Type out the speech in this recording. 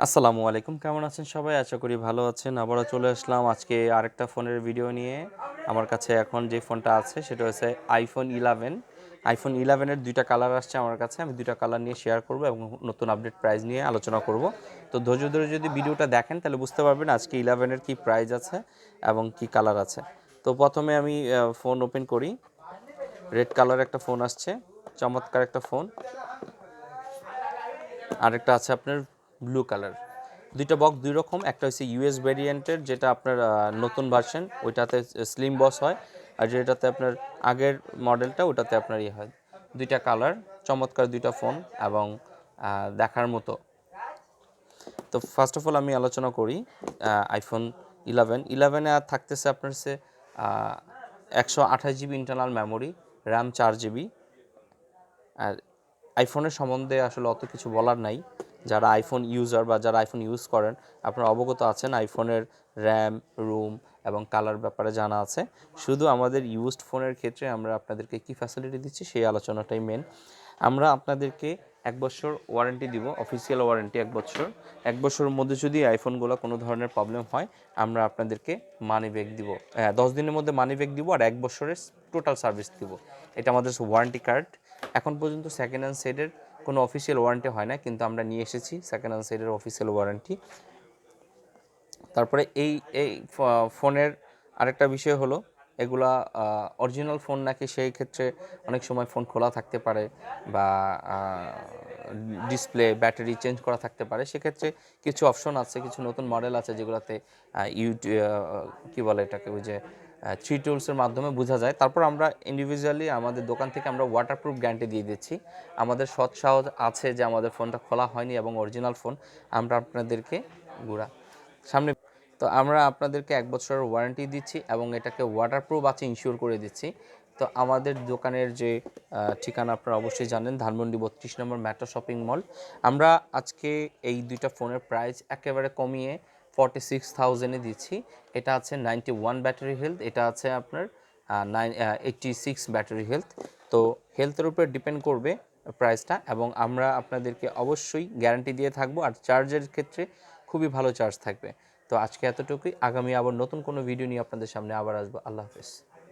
আসসালামু আলাইকুম, কেমন আছেন সবাই? আশা করি ভালো আছেন। আবারও চলে আসলাম আজকে আরেকটা ফোনের ভিডিও নিয়ে। আমার কাছে এখন যে ফোনটা আছে সেটা হচ্ছে আইফোন 11 এর দুইটা কালার আসছে আমার কাছে। আমি দুইটা কালার নিয়ে শেয়ার করব এবং নতুন আপডেট প্রাইস নিয়ে আলোচনা করব। তো ধৈর্য ধরে যদি ভিডিওটা দেখেন তাহলে বুঝতে পারবেন আজকে 11-এর কী প্রাইস আছে এবং কি কালার আছে। তো প্রথমে আমি ফোন ওপেন করি। রেড কালার একটা ফোন আসছে, চমৎকার একটা ফোন। আরেকটা আছে আপনার ব্লু কালার। দুইটা বক্স দুই রকম, একটা হচ্ছে ইউএস ভ্যারিয়েন্টের যেটা আপনার নতুন ভার্সন, ওইটাতে স্লিম বক্স হয়, আর যেটাতে আপনার আগের মডেলটা ওটাতে আপনার ইয়ে হয়। দুইটা কালার, চমৎকার দুইটা ফোন এবং দেখার মতো। তো ফার্স্ট অফ অল আমি আলোচনা করি আইফোন 11-এ আর থাকতেছে আপনার হচ্ছে 128 GB internal memory, RAM 4 GB. আর আইফোনের সম্বন্ধে আসলে অত কিছু বলার নাই। যারা আইফোন ইউজার বা যারা আইফোন ইউজ করেন আপনারা অবগত আছেন আইফোনের র্যাম, রুম এবং কালার ব্যাপারে জানা আছে। শুধু আমাদের ইউজড ফোনের ক্ষেত্রে আমরা আপনাদেরকে কী ফ্যাসিলিটি দিচ্ছি সেই আলোচনাটাই মেন। আমরা আপনাদেরকে 1 বছর ওয়ারেন্টি দিব, অফিসিয়াল ওয়ারেন্টি 1 বছর। 1 বছরের মধ্যে যদি আইফোনগুলো কোনো ধরনের প্রবলেম হয় আমরা আপনাদেরকে মানি ব্যাক দিব। 10 দিনের মধ্যে মানি ব্যাক দিব আর 1 বছরের টোটাল সার্ভিস দিব। এটা আমাদের ওয়ারেন্টি কার্ড। এখন পর্যন্ত সেকেন্ড হ্যান্ড সেটের কোনো অফিসিয়াল ওয়ারেন্টি হয় না, কিন্তু আমরা নিয়ে এসেছি সেকেন্ড হ্যান্ড সেটের অফিসিয়াল ওয়ারেন্টি। তারপরে এই এই ফোনের আরেকটা বিষয় হলো এগুলা অরিজিনাল ফোন নাকি, সেই ক্ষেত্রে অনেক সময় ফোন খোলা থাকতে পারে বা ডিসপ্লে ব্যাটারি চেঞ্জ করা থাকতে পারে। সেক্ষেত্রে কিছু অপশন আছে, কিছু নতুন মডেল আছে যেগুলোতে কী বলে এটাকে, ওই যে থ্রি টুলসের মাধ্যমে বোঝা যায়। তারপর আমরা ইন্ডিভিজুয়ালি আমাদের দোকান থেকে আমরা ওয়াটারপ্রুফ গ্যারান্টি দিয়ে দিচ্ছি। আমাদের সৎ সাহস আছে যে আমাদের ফোনটা খোলা হয়নি এবং অরিজিনাল ফোন। আমরা আপনাদেরকে সামনে তো আমরা আপনাদেরকে 1 বছরের ওয়ারেন্টি দিচ্ছি এবং এটাকে ওয়াটারপ্রুফ আছে ইনশিওর করে দিচ্ছি। তো আমাদের দোকানের যে ঠিকানা আপনারা অবশ্যই জানেন, ধানমন্ডি 32 নম্বর মেট্রো শপিং মল। আমরা আজকে এই দুইটা ফোনের প্রাইস একেবারে কমিয়ে 46,000-এ দিচ্ছি। এটা আছে 91 ব্যাটারি হেলথ, এটা আছে আপনার 86 ব্যাটারি হেলথ। তো হেলথের উপর ডিপেন্ড করবে প্রাইসটা, এবং আমরা আপনাদেরকে অবশ্যই গ্যারান্টি দিয়ে থাকবো। আর চার্জের ক্ষেত্রে খুবই ভালো চার্জ থাকবে। তো আজকে এতটুকুই। আগামী আবার নতুন কোনো ভিডিও নিয়ে আপনাদের সামনে আবার আসবো। আল্লাহ হাফেজ।